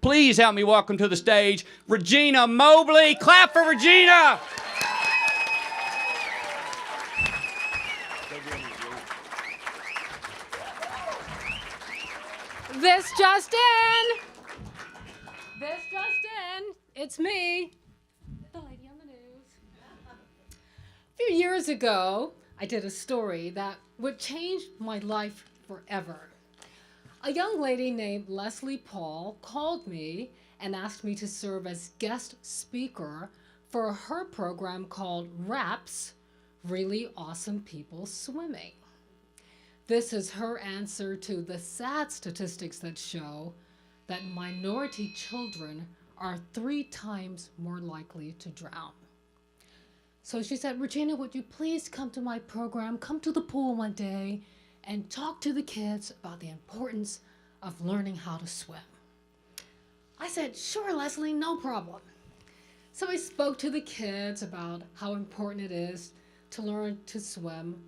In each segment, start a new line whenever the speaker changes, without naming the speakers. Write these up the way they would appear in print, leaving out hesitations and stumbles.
Please help me welcome to the stage Regina Mobley. Clap for Regina.
This just in. It's me, the lady on the news. A few years ago, I did a story that would change my life forever. A young lady named Leslie Paul called me and asked me to serve as guest speaker for her program called RAPS, Really Awesome People Swimming. This is her answer to the sad statistics that show that minority children are 3 times more likely to drown. So she said, Regina, would you please come to my program, come to the pool one day and talk to the kids about the importance of learning how to swim. I said, sure, Leslie, no problem. So I spoke to the kids about how important it is to learn to swim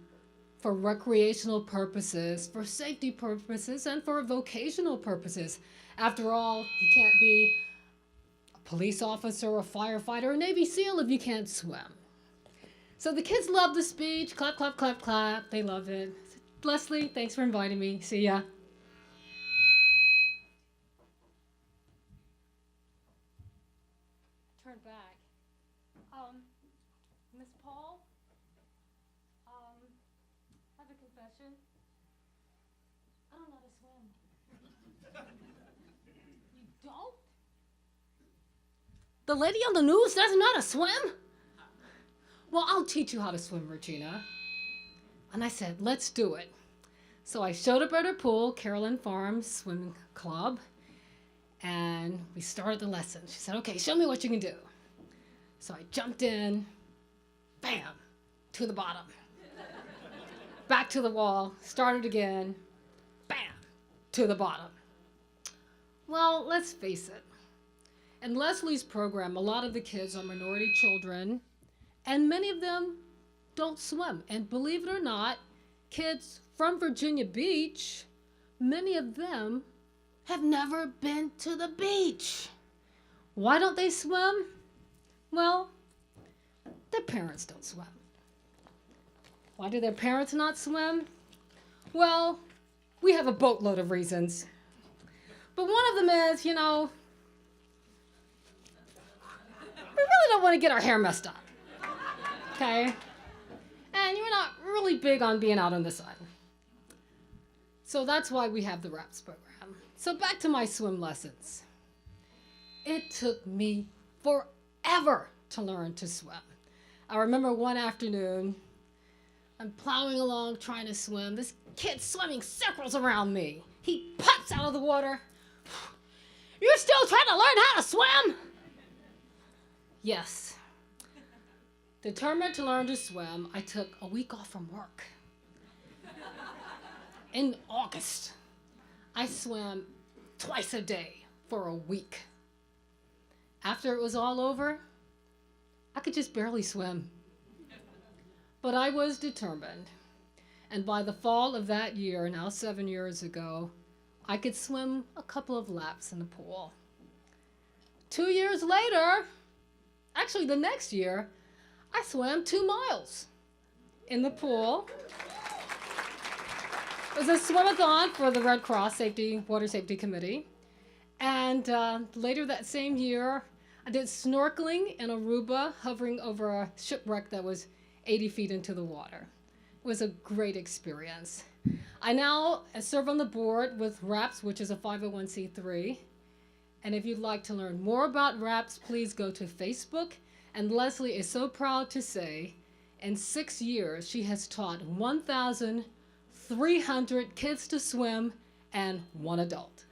for recreational purposes, for safety purposes, and for vocational purposes. After all, you can't be a police officer, a firefighter, or a Navy SEAL if you can't swim. So the kids loved the speech. Clap, clap, clap, clap. They love it. I said, Leslie, thanks for inviting me. See ya. Turn back. Miss Paul? I have a confession. I don't know how to swim. You don't? The lady on the news doesn't know how to swim? Well, I'll teach you how to swim, Regina. And I said, let's do it. So I showed up at her pool, Carolyn Farms Swimming Club, and we started the lesson. She said, okay, show me what you can do. So I jumped in, bam, to the bottom. Back to the wall, started again, bam, to the bottom. Well, let's face it. In Leslie's program, a lot of the kids are minority children, and many of them don't swim. And believe it or not, kids from Virginia Beach, many of them have never been to the beach. Why don't they swim? Well, their parents don't swim. Why do their parents not swim? Well, we have a boatload of reasons. But one of them is, we really don't want to get our hair messed up. Okay? And you're not really big on being out in the sun. So that's why we have the RAPS program. So back to my swim lessons. It took me forever to learn to swim. I remember one afternoon, I'm plowing along trying to swim. This kid's swimming circles around me. He pops out of the water. You're still trying to learn how to swim? Yes. Determined to learn to swim, I took a week off from work. In August, I swam twice a day for a week. After it was all over, I could just barely swim. But I was determined. And by the fall of that year, now 7 years ago, I could swim a couple of laps in the pool. 2 years later, actually the next year, I swam 2 miles in the pool. It was a swim-a-thon for the Red Cross Water Safety Committee. And later that same year, I did snorkeling in Aruba, hovering over a shipwreck that was 80 feet into the water. It was a great experience. I now serve on the board with RAPS, which is a 501c3. And if you'd like to learn more about RAPS, please go to Facebook. And Leslie is so proud to say, in 6 years, she has taught 1,300 kids to swim and 1 adult.